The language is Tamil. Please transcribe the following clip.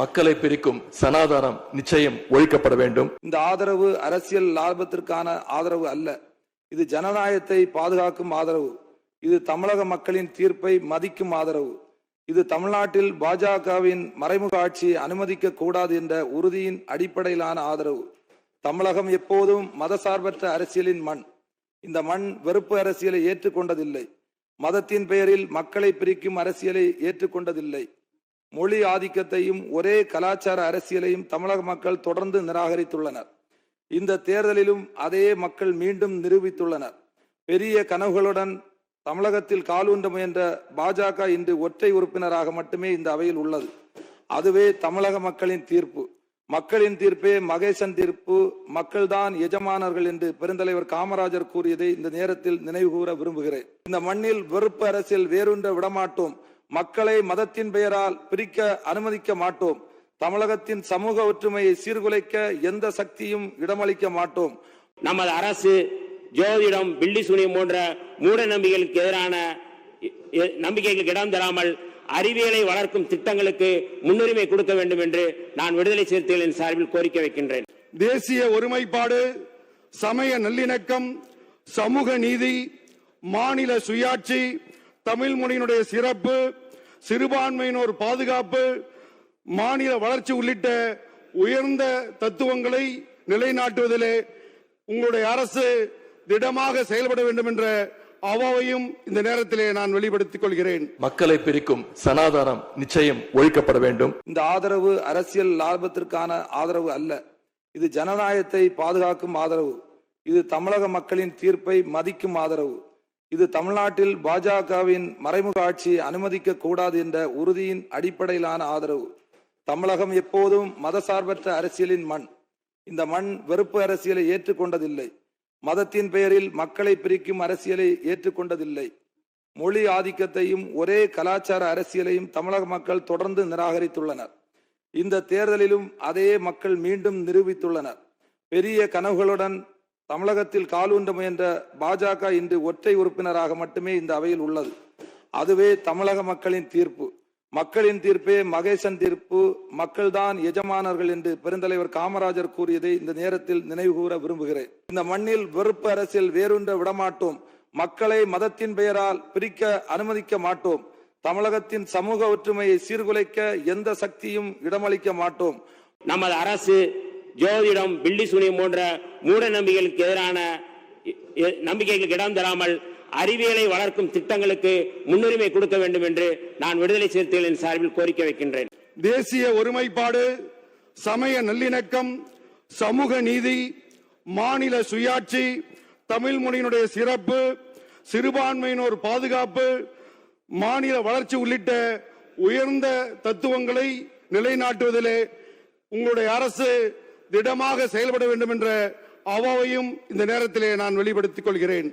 மக்களை பிரிக்கும் சனாதானம் நிச்சயம் ஒழிக்கப்பட வேண்டும். இந்த ஆதரவு அரசியல் லாபத்திற்கான ஆதரவு அல்ல. இது ஜனநாயகத்தை பாதுகாக்கும் ஆதரவு. இது தமிழக மக்களின் தீர்ப்பை மதிக்கும் ஆதரவு. இது தமிழ்நாட்டில் பாஜகவின் மறைமுக ஆட்சியை அனுமதிக்க கூடாது என்ற உறுதியின் அடிப்படையிலான ஆதரவு. தமிழகம் எப்போதும் மதசார்பற்ற அரசியலின் மண். இந்த மண் வெறுப்பு அரசியலை ஏற்றுக்கொண்டதில்லை. மதத்தின் பெயரில் மக்களை பிரிக்கும் அரசியலை ஏற்றுக்கொண்டதில்லை. மொழி ஆதிக்கத்தையும் ஒரே கலாச்சார அரசியலையும் தமிழக மக்கள் தொடர்ந்து நிராகரித்துள்ளனர். இந்த தேர்தலிலும் அதே மக்கள் மீண்டும் நிரூபித்துள்ளனர். பெரிய கனவுகளுடன் தமிழகத்தில் காலூன்ற முயன்ற பாஜக இன்று ஒற்றை உறுப்பினராக மட்டுமே இந்த அவையில் உள்ளது. அதுவே தமிழக மக்களின் தீர்ப்பு. மக்களின் தீர்ப்பே மகேசன் தீர்ப்பு. மக்கள்தான் எஜமானர்கள் என்று பெருந்தலைவர் காமராஜர் கூறியதை இந்த நேரத்தில் நினைவுகூர விரும்புகிறேன். இந்த மண்ணில் வெறுப்பு அரசியல் வேரூன்ற விடமாட்டோம். மக்களை மதத்தின் பெயரால் பிரிக்க அனுமதிக்க மாட்டோம். தமிழகத்தின் சமூக ஒற்றுமையை சீர்குலைக்க எந்த சக்தியும் இடமளிக்க மாட்டோம். நமது அரசு ஜோதிடம், பில்லி சூனியம் போன்ற மூட நம்பிக்கைகளுக்கு எதிரான நம்பிக்கைகளுக்கு இடம் தராமல் அறிவியலை வளர்க்கும் திட்டங்களுக்கு முன்னுரிமை கொடுக்க வேண்டும் என்று நான் விடுதலை சிறுத்தைகளின் சார்பில் கோரிக்கை வைக்கின்றேன். தேசிய ஒருமைப்பாடு, சமய நல்லிணக்கம், சமூக நீதி, மாநில சுயாட்சி, தமிழ் மொழியினுடைய சிறப்பு, சிறுபான்மையினோர் பாதுகாப்பு, மாநில வளர்ச்சி உள்ளிட்ட உயர்ந்த தத்துவங்களை நிலைநாட்டுவதிலே உங்களுடைய அரசு திடமாக செயல்பட வேண்டும் என்ற அவாவையும் இந்த நேரத்திலே நான் வெளிப்படுத்திக் கொள்கிறேன். மக்களை பிரிக்கும் சனாதானம் நிச்சயம் ஒழிக்கப்பட வேண்டும். இந்த ஆதரவு அரசியல் லாபத்திற்கான ஆதரவு அல்ல. இது ஜனநாயகத்தை பாதுகாக்கும் ஆதரவு. இது தமிழக மக்களின் தீர்ப்பை மதிக்கும் ஆதரவு. இது தமிழ்நாட்டில் பாஜகவின் மறைமுக ஆட்சியை அனுமதிக்க கூடாது என்ற உறுதியின் அடிப்படையிலான ஆதரவு. தமிழகம் எப்போதும் மதசார்பற்ற அரசியலின் மண். இந்த மண் வெறுப்பு அரசியலை ஏற்றுக்கொண்டதில்லை. மதத்தின் பெயரில் மக்களை பிரிக்கும் அரசியலை ஏற்றுக்கொண்டதில்லை. மொழி ஆதிக்கத்தையும் ஒரே கலாச்சார அரசியலையும் தமிழக மக்கள் தொடர்ந்து நிராகரித்துள்ளனர். இந்த தேர்தலிலும் அதே மக்கள் மீண்டும் நிரூபித்துள்ளனர். பெரிய கனவுகளுடன் தமிழகத்தில் காலூன்ற முயன்ற பாஜக இன்று ஒற்றை உறுப்பினராக மட்டுமே இந்த அவையில் உள்ளது. அதுவே தமிழக மக்களின் தீர்ப்பு. மக்களின் தீர்ப்பே மகேசன் தீர்ப்பு. மக்கள்தான் எஜமானர்கள் என்று பெருந்தலைவர் காமராஜர் கூறியதை இந்த நேரத்தில் நினைவுகூர விரும்புகிறேன். இந்த மண்ணில் வெறுப்பு அரசியல் வேரூன்ற விடமாட்டோம். மக்களை மதத்தின் பெயரால் பிரிக்க அனுமதிக்க மாட்டோம். தமிழகத்தின் சமூக ஒற்றுமையை சீர்குலைக்க எந்த சக்தியும் இடமளிக்க மாட்டோம். நமது அரசு ஜோதிடம், பில்லி சூனியம் போன்ற மூட நம்பிக்கைகளுக்கு எதிரான நம்பிக்கைகளுக்கு இடம் தராமல் அறிவியலை வளர்க்கும் திட்டங்களுக்கு முன்னுரிமை கொடுக்க வேண்டும் என்று நான் விடுதலை சிறுத்தைகளின் சார்பில் கோரிக்கை வைக்கின்றேன். தேசிய ஒருமைப்பாடு, சமய நல்லிணக்கம், சமூக நீதி, மாநில சுயாட்சி, தமிழ் மொழியினுடைய சிறப்பு, சிறுபான்மையினோர் பாதுகாப்பு, மாநில வளர்ச்சி உள்ளிட்ட உயர்ந்த தத்துவங்களை நிலைநாட்டுவதிலே உங்களுடைய அரசு திடமாக செயல்பட வேண்டும் என்ற அவாவையும் இந்த நேரத்திலே நான் வெளிப்படுத்திக் கொள்கிறேன்.